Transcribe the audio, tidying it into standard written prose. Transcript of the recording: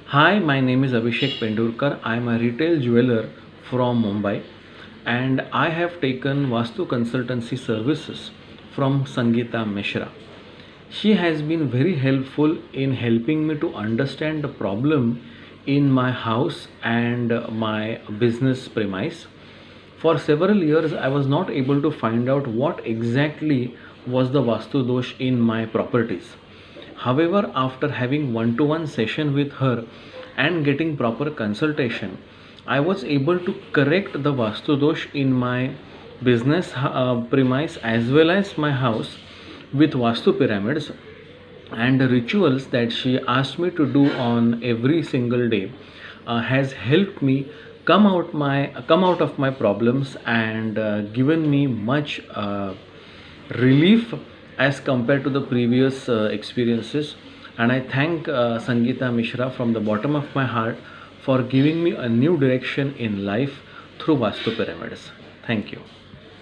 Hi, my name is Abhishek Pendurkar. I am a retail jeweler from Mumbai and I have taken Vastu consultancy services from Sangeeta Mishra. She has been very helpful in helping me to understand the problem in my house and my business premise. For several years, I was not able to find out what exactly was the Vastu dosh in my properties. However, after having one to one session with her and getting proper consultation, I was able to correct the Vastu dosh in my business premise as well as my house with Vastu pyramids and the rituals that she asked me to do on every single day has helped me come out of my problems and given me much relief as compared to the previous experiences. And I thank Sangeeta Mishra from the bottom of my heart for giving me a new direction in life through Vastu pyramids. Thank you.